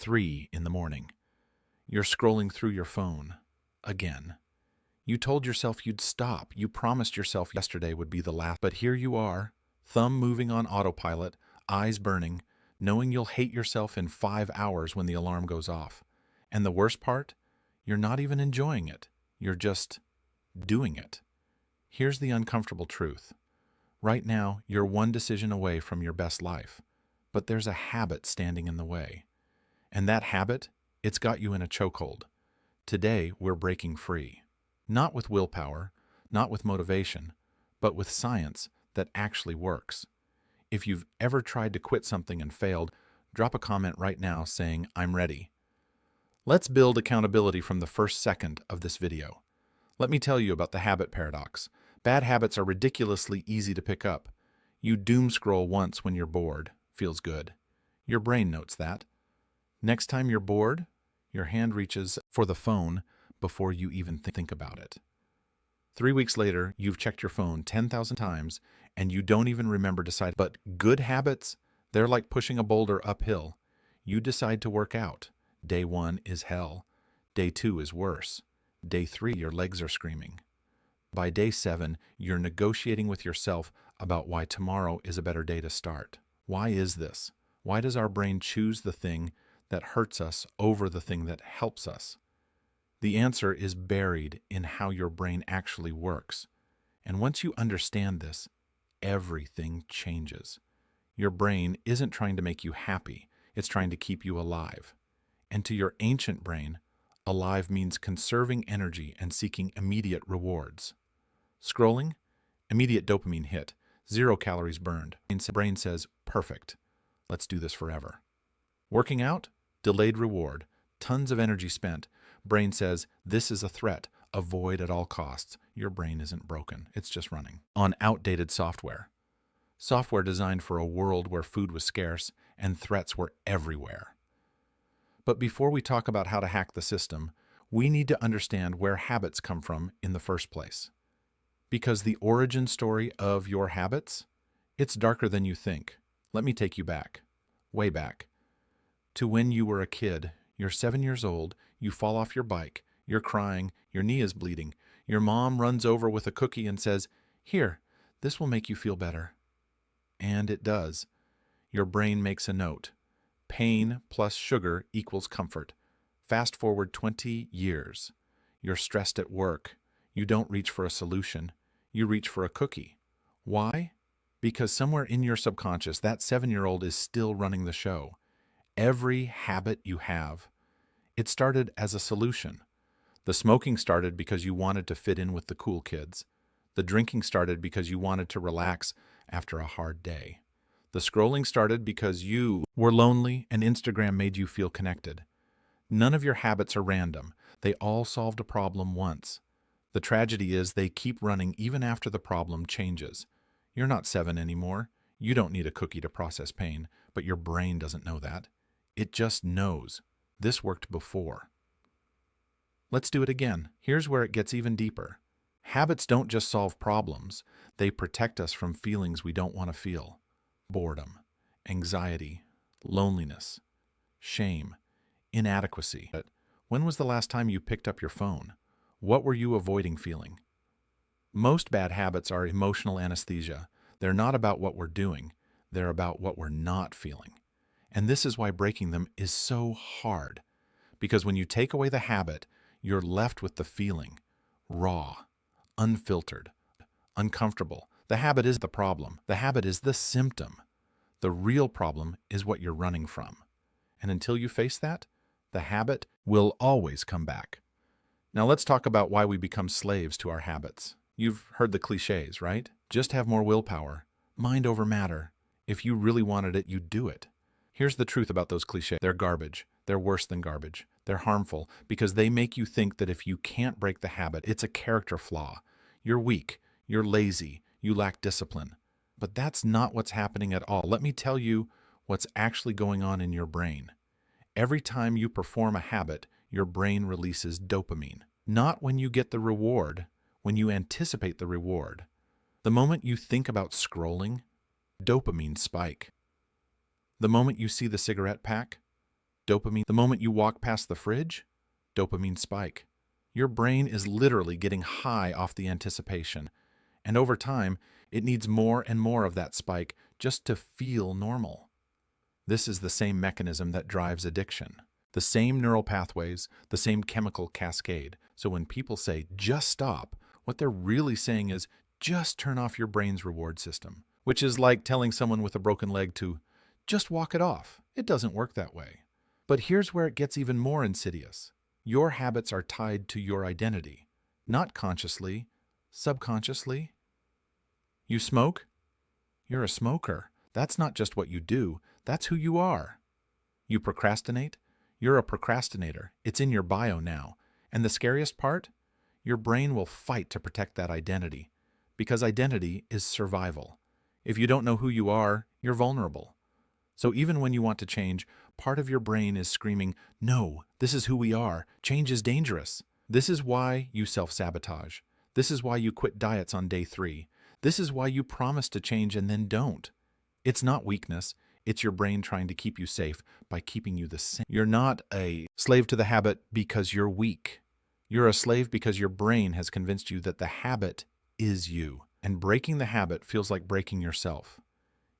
3 in the morning. You're scrolling through your phone. Again. You told yourself you'd stop. You promised yourself yesterday would be the last. But here you are, thumb moving on autopilot, eyes burning, knowing you'll hate yourself in 5 hours when the alarm goes off. And the worst part? You're not even enjoying it. You're just doing it. Here's the uncomfortable truth. Right now, you're one decision away from your best life. But there's a habit standing in the way. And that habit, it's got you in a chokehold. Today, we're breaking free. Not with willpower, not with motivation, but with science that actually works. If you've ever tried to quit something and failed, drop a comment right now saying, "I'm ready." Let's build accountability from the first second of this video. Let me tell you about the habit paradox. Bad habits are ridiculously easy to pick up. You doom scroll once when you're bored. Feels good. Your brain notes that. Next time you're bored, your hand reaches for the phone before you even think about it. 3 weeks later, you've checked your phone 10,000 times and you don't even remember deciding. But good habits, they're like pushing a boulder uphill. You decide to work out. Day 1 is hell. Day 2 is worse. Day 3, your legs are screaming. By day 7, you're negotiating with yourself about why tomorrow is a better day to start. Why is this? Why does our brain choose the thing that hurts us over the thing that helps us? The answer is buried in how your brain actually works. And once you understand this, everything changes. Your brain isn't trying to make you happy, it's trying to keep you alive. And to your ancient brain, alive means conserving energy and seeking immediate rewards. Scrolling, immediate dopamine hit, 0 calories burned. Brain says, perfect, let's do this forever. Working out, delayed reward, tons of energy spent. Brain says, this is a threat, avoid at all costs. Your brain isn't broken, it's just running on outdated software. Software designed for a world where food was scarce and threats were everywhere. But before we talk about how to hack the system, we need to understand where habits come from in the first place. Because the origin story of your habits, it's darker than you think. Let me take you back, way back, to when you were a kid. You're 7 years old, you fall off your bike, you're crying, your knee is bleeding. Your mom runs over with a cookie and says, "Here, this will make you feel better." And it does. Your brain makes a note. Pain plus sugar equals comfort. Fast forward 20 years. You're stressed at work. You don't reach for a solution. You reach for a cookie. Why? Because somewhere in your subconscious, that 7-year-old is still running the show. Every habit you have, it started as a solution. The smoking started because you wanted to fit in with the cool kids. The drinking started because you wanted to relax after a hard day. The scrolling started because you were lonely and Instagram made you feel connected. None of your habits are random. They all solved a problem once. The tragedy is they keep running even after the problem changes. You're not 7 anymore. You don't need a cookie to process pain, but your brain doesn't know that. It just knows. This worked before. Let's do it again. Here's where it gets even deeper. Habits don't just solve problems. They protect us from feelings we don't want to feel. Boredom, anxiety, loneliness, shame, inadequacy. But when was the last time you picked up your phone? What were you avoiding feeling? Most bad habits are emotional anesthesia. They're not about what we're doing. They're about what we're not feeling. And this is why breaking them is so hard. Because when you take away the habit, you're left with the feeling. Raw, unfiltered, uncomfortable. The habit is the problem. The habit is the symptom. The real problem is what you're running from. And until you face that, the habit will always come back. Now let's talk about why we become slaves to our habits. You've heard the clichés, right? Just have more willpower. Mind over matter. If you really wanted it, you'd do it. Here's the truth about those clichés. They're garbage. They're worse than garbage. They're harmful because they make you think that if you can't break the habit, it's a character flaw. You're weak. You're lazy. You lack discipline. But that's not what's happening at all. Let me tell you what's actually going on in your brain. Every time you perform a habit, your brain releases dopamine. Not when you get the reward, when you anticipate the reward. The moment you think about scrolling, dopamine spike. The moment you see the cigarette pack, Dopamine. The moment you walk past the fridge, dopamine spike. Your brain is literally getting high off the anticipation. And over time, it needs more and more of that spike just to feel normal. This is the same mechanism that drives addiction. The same neural pathways, the same chemical cascade. So when people say, just stop, what they're really saying is, just turn off your brain's reward system. Which is like telling someone with a broken leg to, just walk it off. It doesn't work that way. But here's where it gets even more insidious. Your habits are tied to your identity. Not consciously, subconsciously. You smoke? You're a smoker. That's not just what you do, that's who you are. You procrastinate? You're a procrastinator. It's in your bio now. And the scariest part? Your brain will fight to protect that identity. Because identity is survival. If you don't know who you are, you're vulnerable. So even when you want to change, part of your brain is screaming, no, this is who we are. Change is dangerous. This is why you self-sabotage. This is why you quit diets on day 3. This is why you promise to change and then don't. It's not weakness. It's your brain trying to keep you safe by keeping you the same. You're not a slave to the habit because you're weak. You're a slave because your brain has convinced you that the habit is you. And breaking the habit feels like breaking yourself.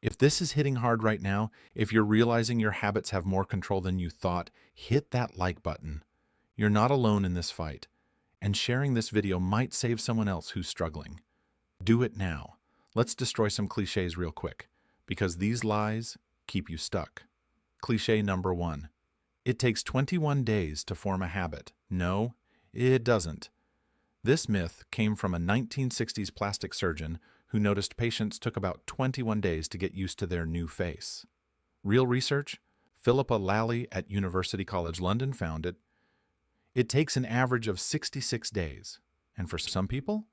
If this is hitting hard right now, if you're realizing your habits have more control than you thought, hit that like button. You're not alone in this fight. And sharing this video might save someone else who's struggling. Do it now. Let's destroy some cliches real quick, because these lies keep you stuck. Cliché number 1. It takes 21 days to form a habit. No, it doesn't. This myth came from a 1960s plastic surgeon who noticed patients took about 21 days to get used to their new face. Real research? Philippa Lally at University College London found it takes an average of 66 days, and for some people,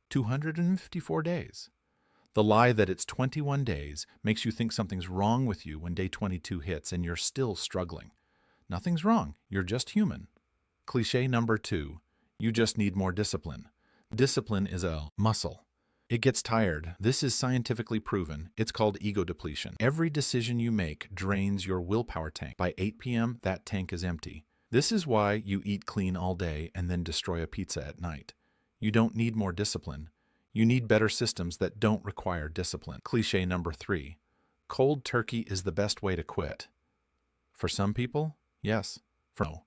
254 days. The lie that it's 21 days makes you think something's wrong with you when day 22 hits and you're still struggling. Nothing's wrong, you're just human. Cliché number 2, you just need more discipline. Discipline is a muscle. It gets tired. This is scientifically proven. It's called ego depletion. Every decision you make drains your willpower tank. By 8 p.m., that tank is empty. This is why you eat clean all day and then destroy a pizza at night. You don't need more discipline. You need better systems that don't require discipline. Cliché number 3, cold turkey is the best way to quit. For some people, yes. For no.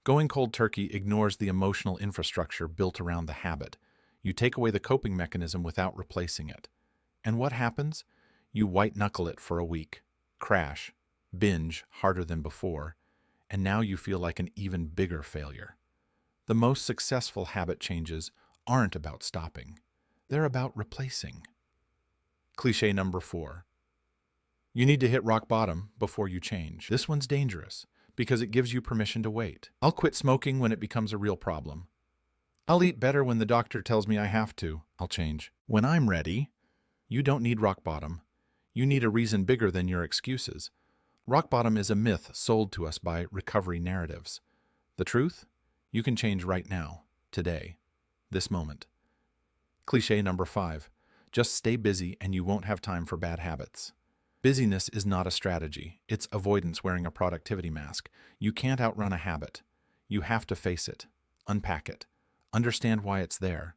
Going cold turkey ignores the emotional infrastructure built around the habit. You take away the coping mechanism without replacing it. And what happens? You white-knuckle it for a week, crash, binge harder than before, and now you feel like an even bigger failure. The most successful habit changes aren't about stopping. They're about replacing. Cliché number 4. You need to hit rock bottom before you change. This one's dangerous because it gives you permission to wait. I'll quit smoking when it becomes a real problem. I'll eat better when the doctor tells me I have to. I'll change. When I'm ready, you don't need rock bottom. You need a reason bigger than your excuses. Rock bottom is a myth sold to us by recovery narratives. The truth? You can change right now, today, this moment. Cliché number 5. Just stay busy and you won't have time for bad habits. Busyness is not a strategy. It's avoidance wearing a productivity mask. You can't outrun a habit. You have to face it, unpack it, understand why it's there.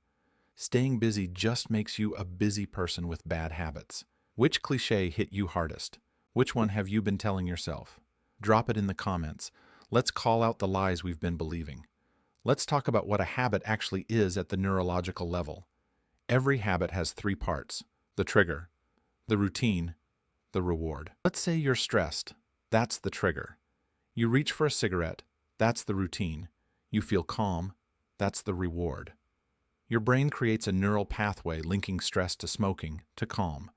Staying busy just makes you a busy person with bad habits. Which cliché hit you hardest? Which one have you been telling yourself? Drop it in the comments. Let's call out the lies we've been believing. Let's talk about what a habit actually is at the neurological level. Every habit has 3 parts: the trigger, the routine, the reward. Let's say you're stressed. That's the trigger. You reach for a cigarette. That's the routine. You feel calm. That's the reward. Your brain creates a neural pathway linking stress to smoking, to calm.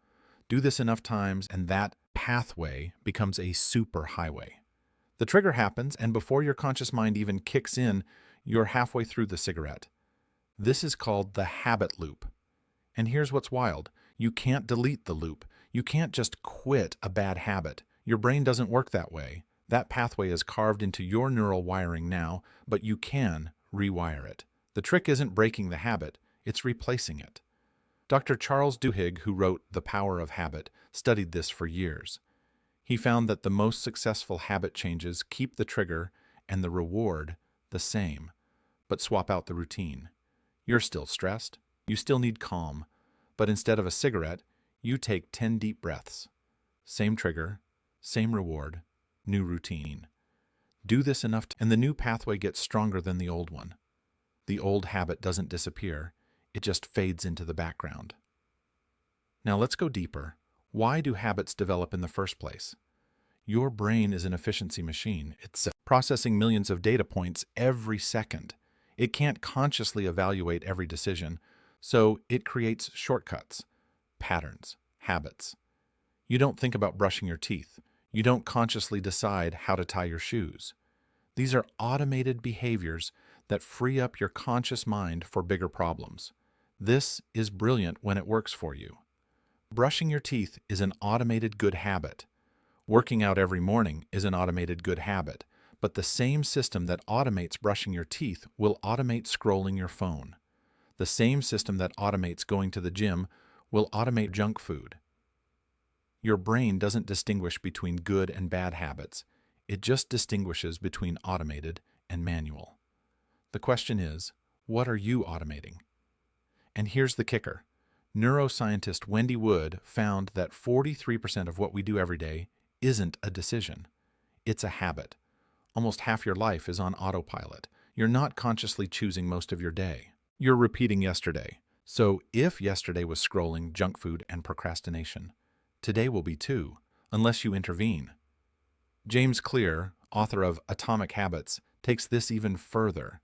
Do this enough times and that pathway becomes a superhighway. The trigger happens, and before your conscious mind even kicks in, you're halfway through the cigarette. This is called the habit loop. And here's what's wild. You can't delete the loop. You can't just quit a bad habit. Your brain doesn't work that way. That pathway is carved into your neural wiring now, but you can rewire it. The trick isn't breaking the habit, it's replacing it. Dr. Charles Duhigg, who wrote The Power of Habit, studied this for years. He found that the most successful habit changes keep the trigger and the reward the same, but swap out the routine. You're still stressed, you still need calm, but instead of a cigarette, you take 10 deep breaths. Same trigger, same reward, new routine. Do this enough and the new pathway gets stronger than the old one. The old habit doesn't disappear, it just fades into the background. Now let's go deeper. Why do habits develop in the first place? Your brain is an efficiency machine. It's processing millions of data points every second. It can't consciously evaluate every decision, so it creates shortcuts, patterns, habits. You don't think about brushing your teeth. You don't consciously decide how to tie your shoes. These are automated behaviors that free up your conscious mind for bigger problems. This is brilliant when it works for you. Brushing your teeth is an automated good habit. Working out every morning is an automated good habit, but the same system that automates brushing your teeth will automate scrolling your phone. The same system that automates going to the gym will automate junk food. Your brain doesn't distinguish between good and bad habits. It just distinguishes between automated and manual. The question is, what are you automating? And here's the kicker. Neuroscientist Wendy Wood found that 43% of what we do every day isn't a decision. It's a habit. Almost half your life is on autopilot. You're not consciously choosing most of your day. You're repeating yesterday. So if yesterday was scrolling, junk food, and procrastination, today will be too, unless you intervene. James Clear, author of Atomic Habits, takes this even further.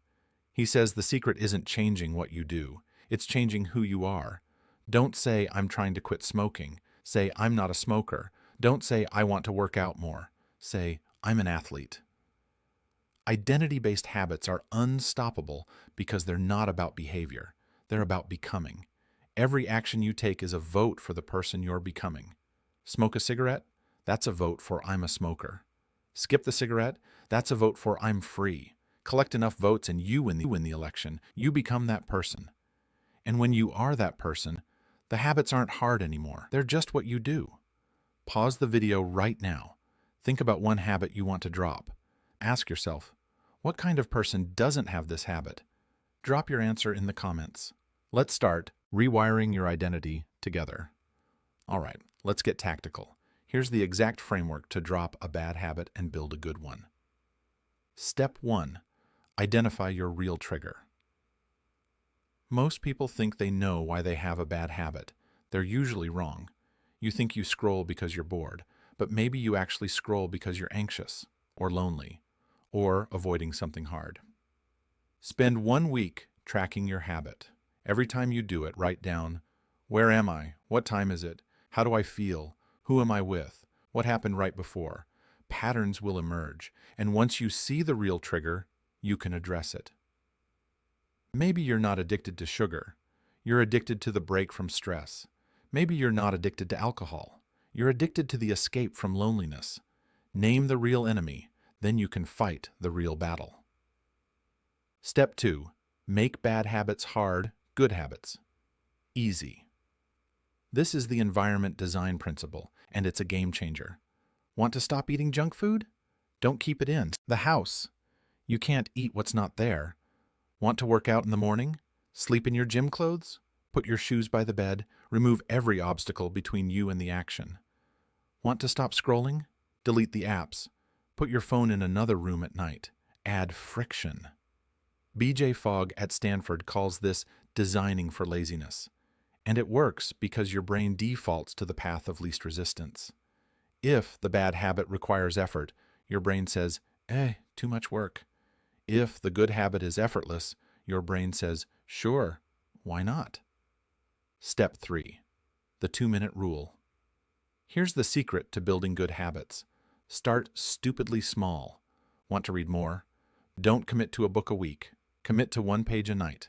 He says the secret isn't changing what you do, it's changing who you are. Don't say, I'm trying to quit smoking. Say, I'm not a smoker. Don't say, I want to work out more. Say, I'm an athlete. Identity-based habits are unstoppable because they're not about behavior. They're about becoming. Every action you take is a vote for the person you're becoming. Smoke a cigarette? That's a vote for I'm a smoker. Skip the cigarette? That's a vote for I'm free. Collect enough votes and you win the election. You become that person. And when you are that person, the habits aren't hard anymore. They're just what you do. Pause the video right now. Think about one habit you want to drop. Ask yourself, what kind of person doesn't have this habit? Drop your answer in the comments. Let's start rewiring your identity together. All right, let's get tactical. Here's the exact framework to drop a bad habit and build a good one. Step 1. Identify your real trigger. Most people think they know why they have a bad habit. They're usually wrong. You think you scroll because you're bored, but maybe you actually scroll because you're anxious, or lonely, or avoiding something hard. Spend 1 week tracking your habit. Every time you do it, write down, where am I? What time is it? How do I feel? Who am I with? What happened right before? Patterns will emerge, and once you see the real trigger, you can address it. Maybe you're not addicted to sugar. You're addicted to the break from stress. Maybe you're not addicted to alcohol. You're addicted to the escape from loneliness. Name the real enemy, then you can fight the real battle. Step 2. Make bad habits hard, good habits easy. This is the environment design principle, and it's a game changer. Want to stop eating junk food? Don't keep it in the house. You can't eat what's not there. Want to work out in the morning? Sleep in your gym clothes? Put your shoes by the bed. Remove every obstacle between you and the action. Want to stop scrolling? Delete the apps. Put your phone in another room at night. Add friction. B.J. Fogg at Stanford calls this designing for laziness. And it works because your brain defaults to the path of least resistance. If the bad habit requires effort, your brain says, too much work. If the good habit is effortless, your brain says, sure, why not? Step 3. The 2-minute rule. Here's the secret to building good habits. Start stupidly small. Want to read more? Don't commit to a book a week. Commit to 1 page a night.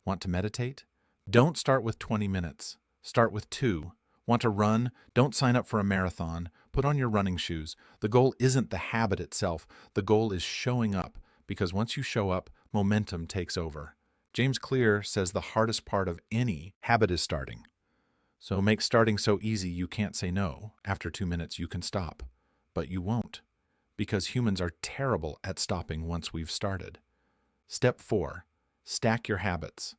Want to meditate? Don't start with 20 minutes. Start with 2. Want to run? Don't sign up for a marathon. Put on your running shoes. The goal isn't the habit itself. The goal is showing up, because once you show up, momentum takes over. James Clear says the hardest part of any habit is starting. So make starting so easy you can't say no. After 2 minutes, you can stop. but you won't, because humans are terrible at stopping once we've started. Step 4. Stack your habits.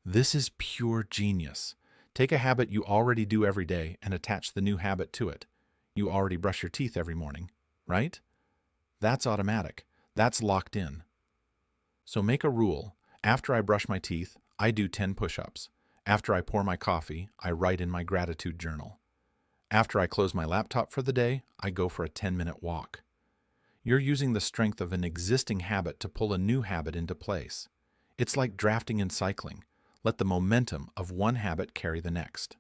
This is pure genius. Take a habit you already do every day and attach the new habit to it. You already brush your teeth every morning, right? That's automatic. That's locked in. So make a rule. After I brush my teeth, I do 10 push-ups. After I pour my coffee, I write in my gratitude journal. After I close my laptop for the day, I go for a 10-minute walk. You're using the strength of an existing habit to pull a new habit into place. It's like drafting in cycling. Let the momentum of one habit carry the next.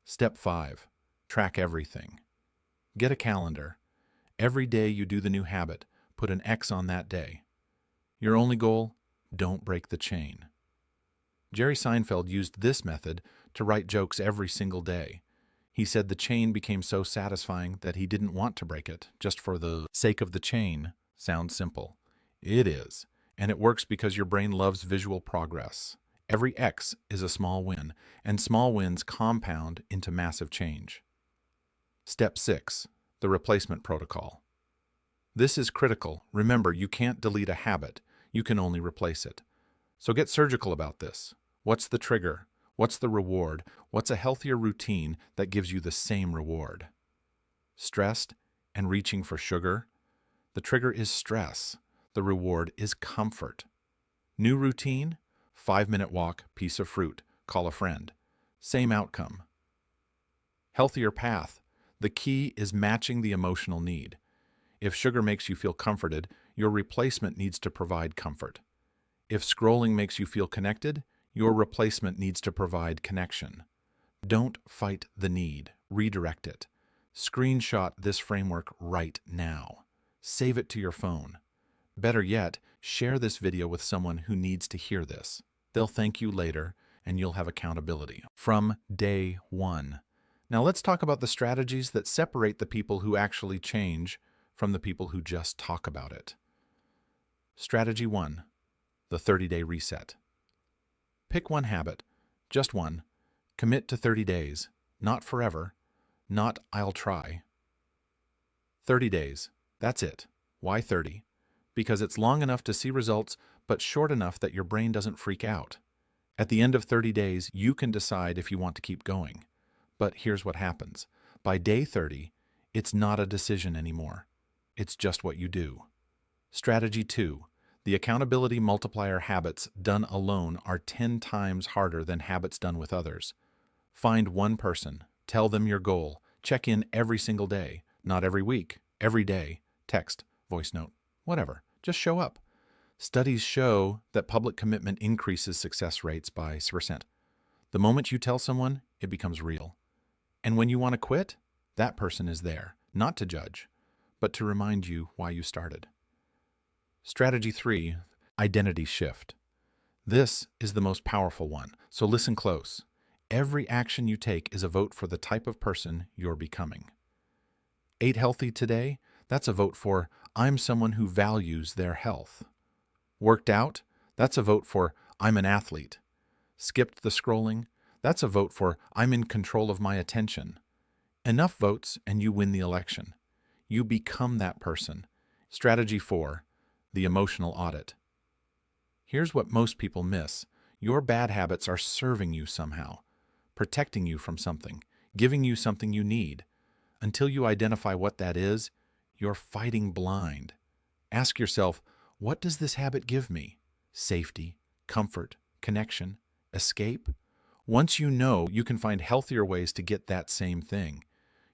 Step 5. Track everything. Get a calendar. Every day you do the new habit, put an X on that day. Your only goal? Don't break the chain. Jerry Seinfeld used this method to write jokes every single day. He said the chain became so satisfying that he didn't want to break it just for the sake of the chain. Sounds simple. It is, and it works because your brain loves visual progress. Every X is a small win, and small wins compound into massive change. Step 6. The replacement protocol. This is critical. Remember, you can't delete a habit. You can only replace it. So get surgical about this. What's the trigger? What's the reward? What's a healthier routine that gives you the same reward? Stressed and reaching for sugar? The trigger is stress. The reward is comfort. New routine? 5-minute walk, piece of fruit, call a friend. Same outcome. Healthier path. The key is matching the emotional need. If sugar makes you feel comforted, your replacement needs to provide comfort. If scrolling makes you feel connected, your replacement needs to provide connection. Don't fight the need. Redirect it. Screenshot this framework right now. Save it to your phone. Better yet, share this video with someone who needs to hear this. They'll thank you later, and you'll have accountability from day one. Now let's talk about the strategies that separate the people who actually change from the people who just talk about it. Strategy 1. The 30-day reset. Pick one habit, just one. Commit to 30 days, not forever, not I'll try. 30 days, that's it. Why 30? Because it's long enough to see results, but short enough that your brain doesn't freak out. At the end of 30 days, you can decide if you want to keep going. But here's what happens. By day 30, it's not a decision anymore. It's just what you do. Strategy 2. The accountability multiplier. Habits done alone are 10 times harder than habits done with others. Find one person, tell them your goal, check in every single day, not every week, every day, text, voice note, whatever, just show up. Studies show that public commitment increases success rates by 6%. The moment you tell someone, it becomes real. And when you want to quit, that person is there, not to judge, but to remind you why you started. Strategy 3, identity shift. This is the most powerful one, so listen close. Every action you take is a vote for the type of person you're becoming. Ate healthy today? That's a vote for I'm someone who values their health. Worked out? That's a vote for I'm an athlete. Skipped the scrolling? That's a vote for I'm in control of my attention. Enough votes and you win the election. You become that person. Strategy 4, the emotional audit. Here's what most people miss. Your bad habits are serving you somehow, protecting you from something, giving you something you need. Until you identify what that is, you're fighting blind. Ask yourself, what does this habit give me? Safety, comfort, connection, escape? Once you know, you can find healthier ways to get that same thing.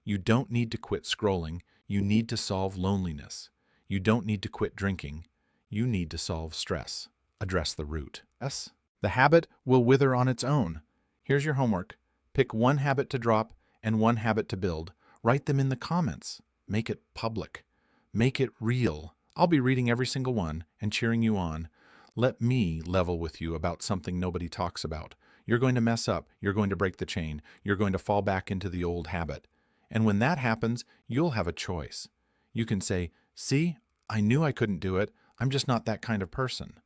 You don't need to quit scrolling. You need to solve loneliness. You don't need to quit drinking. You need to solve stress. Address the root. Yes, the habit will wither on its own. Here's your homework. Pick one habit to drop and one habit to build. Write them in the comments. Make it public. Make it real. I'll be reading every single one and cheering you on. Let me level with you about something nobody talks about. You're going to mess up. You're going to break the chain. You're going to fall back into the old habit. And when that happens, you'll have a choice. You can say, see, I knew I couldn't do it. I'm just not that kind of person.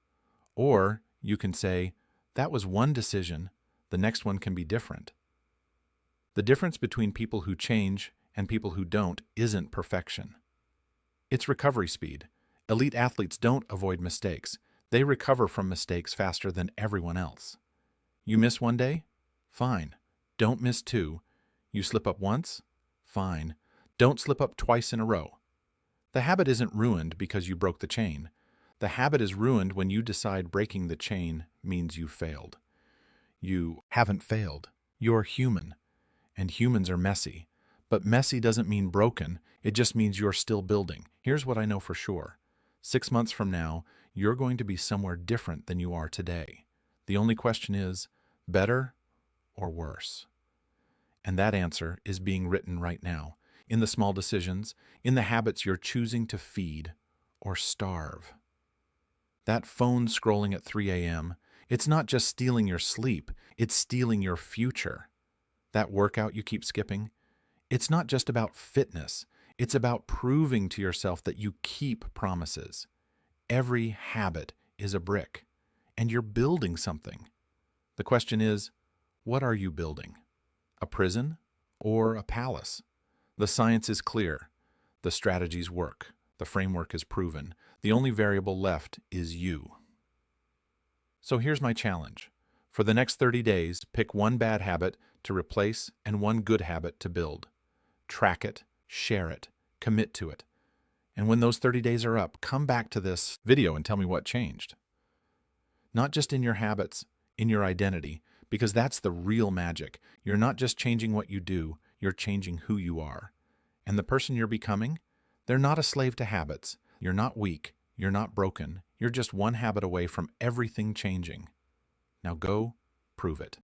Or you can say, that was one decision. The next one can be different. The difference between people who change and people who don't isn't perfection. It's recovery speed. Elite athletes don't avoid mistakes. They recover from mistakes faster than everyone else. You miss one day? Fine. Don't miss two. You slip up once? Fine. Don't slip up twice in a row. The habit isn't ruined because you broke the chain. The habit is ruined when you decide breaking the chain means you failed. You haven't failed. You're human. And humans are messy. But messy doesn't mean broken. It just means you're still building. Here's what I know for sure. 6 months from now, you're going to be somewhere different than you are today. The only question is, better or worse? And that answer is being written right now, in the small decisions, in the habits you're choosing to feed or starve. That phone scrolling at 3 a.m., it's not just stealing your sleep, it's stealing your future. That workout you keep skipping, it's not just about fitness, it's about proving to yourself that you keep promises. Every habit is a brick, and you're building something. The question is, what are you building? A prison or a palace? The science is clear. The strategies work. The framework is proven. The only variable left is you. So here's my challenge. For the next 30 days, pick one bad habit to replace and one good habit to build. Track it, share it, commit to it. And when those 30 days are up, come back to this video and tell me what changed. Not just in your habits, in your identity, because that's the real magic. You're not just changing what you do, you're changing who you are. And the person you're becoming, they're not a slave to habits. You're not weak, you're not broken. You're just one habit away from everything changing. Now go prove it.